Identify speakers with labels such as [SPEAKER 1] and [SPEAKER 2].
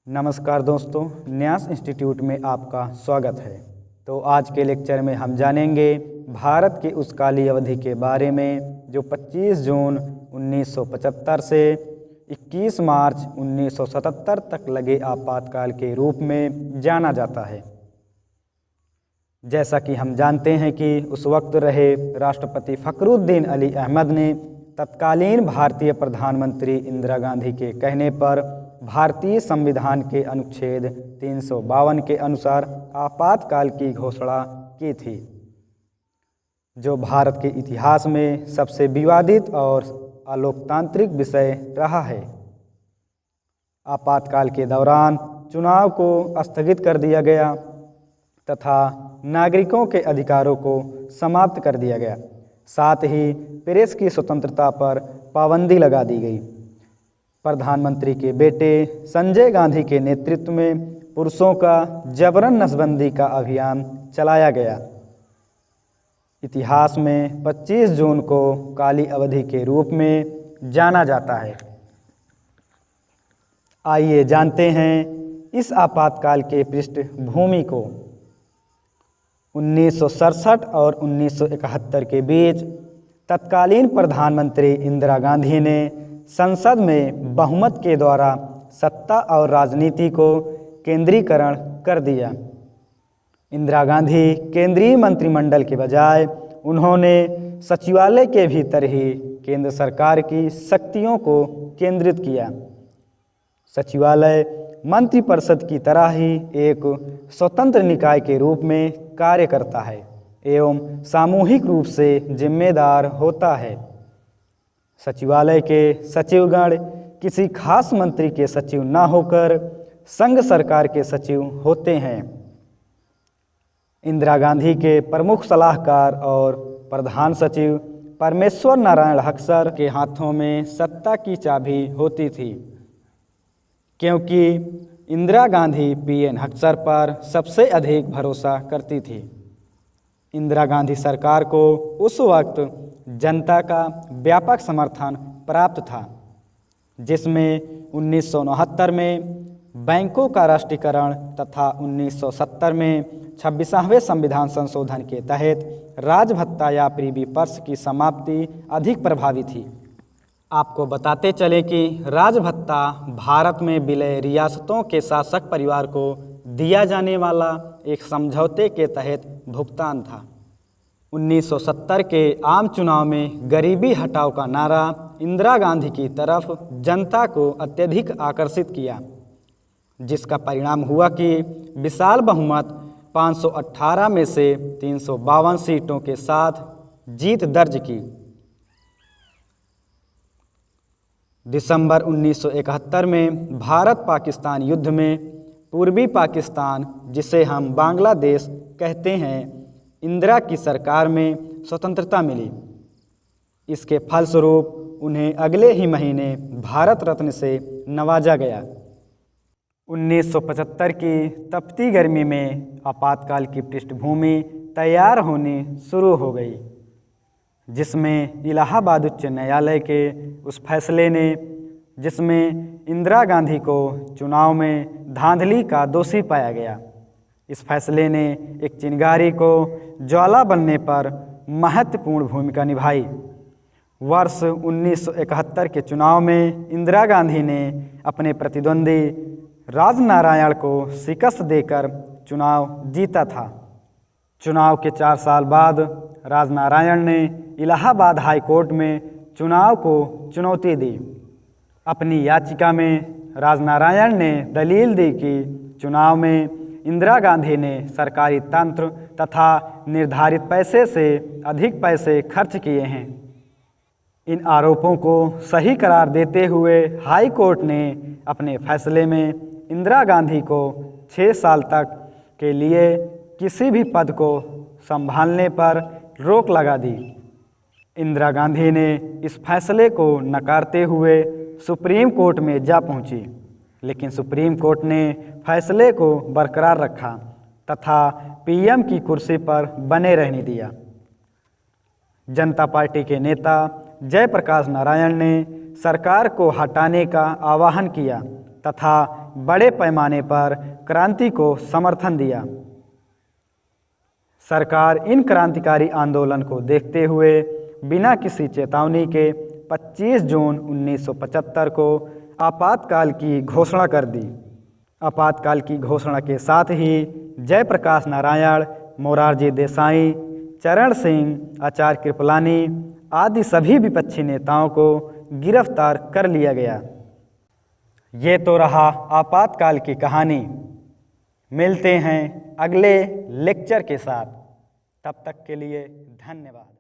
[SPEAKER 1] नमस्कार दोस्तों, न्यास इंस्टीट्यूट में आपका स्वागत है। तो आज के लेक्चर में हम जानेंगे भारत की उस काली अवधि के बारे में जो 25 जून 1975 से 21 मार्च 1977 तक लगे आपातकाल के रूप में जाना जाता है। जैसा कि हम जानते हैं कि उस वक्त रहे राष्ट्रपति फ़खरुद्दीन अली अहमद ने तत्कालीन भारतीय प्रधानमंत्री इंदिरा गांधी के कहने पर भारतीय संविधान के अनुच्छेद 352 के अनुसार आपातकाल की घोषणा की थी, जो भारत के इतिहास में सबसे विवादित और अलोकतांत्रिक विषय रहा है। आपातकाल के दौरान चुनाव को स्थगित कर दिया गया तथा नागरिकों के अधिकारों को समाप्त कर दिया गया। साथ ही प्रेस की स्वतंत्रता पर पाबंदी लगा दी गई। प्रधानमंत्री के बेटे संजय गांधी के नेतृत्व में पुरुषों का जबरन नसबंदी का अभियान चलाया गया। इतिहास में 25 जून को काली अवधि के रूप में जाना जाता है। आइए जानते हैं इस आपातकाल के पृष्ठभूमि को। 1967 और 1971 के बीच तत्कालीन प्रधानमंत्री इंदिरा गांधी ने संसद में बहुमत के द्वारा सत्ता और राजनीति को केंद्रीकरण कर दिया। इंदिरा गांधी केंद्रीय मंत्रिमंडल के बजाय उन्होंने सचिवालय के भीतर ही केंद्र सरकार की शक्तियों को केंद्रित किया। सचिवालय मंत्रिपरिषद की तरह ही एक स्वतंत्र निकाय के रूप में कार्य करता है एवं सामूहिक रूप से जिम्मेदार होता है। सचिवालय के सचिवगण किसी खास मंत्री के सचिव न होकर संघ सरकार के सचिव होते हैं। इंदिरा गांधी के प्रमुख सलाहकार और प्रधान सचिव परमेश्वर नारायण हक्सर के हाथों में सत्ता की चाबी होती थी, क्योंकि इंदिरा गांधी पीएन हक्सर पर सबसे अधिक भरोसा करती थी। इंदिरा गांधी सरकार को उस वक्त जनता का व्यापक समर्थन प्राप्त था, जिसमें 1969 में बैंकों का राष्ट्रीयकरण तथा 1970 में 26वें संविधान संशोधन के तहत राजभत्ता या प्रीवी पर्स की समाप्ति अधिक प्रभावी थी। आपको बताते चले कि राजभत्ता भारत में विलय रियासतों के शासक परिवार को दिया जाने वाला एक समझौते के तहत भुगतान था। 1970 के आम चुनाव में गरीबी हटाओ का नारा इंदिरा गांधी की तरफ जनता को अत्यधिक आकर्षित किया, जिसका परिणाम हुआ कि विशाल बहुमत 518 में से 352 सीटों के साथ जीत दर्ज की। दिसंबर 1971 में भारत पाकिस्तान युद्ध में पूर्वी पाकिस्तान, जिसे हम बांग्लादेश कहते हैं, इंदिरा की सरकार में स्वतंत्रता मिली। इसके फलस्वरूप उन्हें अगले ही महीने भारत रत्न से नवाजा गया। 1975 की तपती गर्मी में आपातकाल की पृष्ठभूमि तैयार होनी शुरू हो गई, जिसमें इलाहाबाद उच्च न्यायालय के उस फैसले ने, जिसमें इंदिरा गांधी को चुनाव में धांधली का दोषी पाया गया, इस फैसले ने एक चिंगारी को ज्वाला बनने पर महत्वपूर्ण भूमिका निभाई। वर्ष 1971 के चुनाव में इंदिरा गांधी ने अपने प्रतिद्वंदी राजनारायण को शिकस्त देकर चुनाव जीता था। चुनाव के 4 साल बाद राजनारायण ने इलाहाबाद हाई कोर्ट में चुनाव को चुनौती दी। अपनी याचिका में राजनारायण ने दलील दी कि चुनाव में इंदिरा गांधी ने सरकारी तंत्र तथा निर्धारित पैसे से अधिक पैसे खर्च किए हैं। इन आरोपों को सही करार देते हुए हाई कोर्ट ने अपने फैसले में इंदिरा गांधी को 6 साल तक के लिए किसी भी पद को संभालने पर रोक लगा दी। इंदिरा गांधी ने इस फैसले को नकारते हुए सुप्रीम कोर्ट में जा पहुंची, लेकिन सुप्रीम कोर्ट ने फैसले को बरकरार रखा तथा पीएम की कुर्सी पर बने रहने दिया। जनता पार्टी के नेता जयप्रकाश नारायण ने सरकार को हटाने का आह्वान किया तथा बड़े पैमाने पर क्रांति को समर्थन दिया। सरकार इन क्रांतिकारी आंदोलन को देखते हुए बिना किसी चेतावनी के 25 जून 1975 को आपातकाल की घोषणा कर दी। आपातकाल की घोषणा के साथ ही जयप्रकाश नारायण, मोरारजी देसाई, चरण सिंह, आचार्य कृपलानी आदि सभी विपक्षी नेताओं को गिरफ्तार कर लिया गया। ये तो रहा आपातकाल की कहानी। मिलते हैं अगले लेक्चर के साथ। तब तक के लिए धन्यवाद।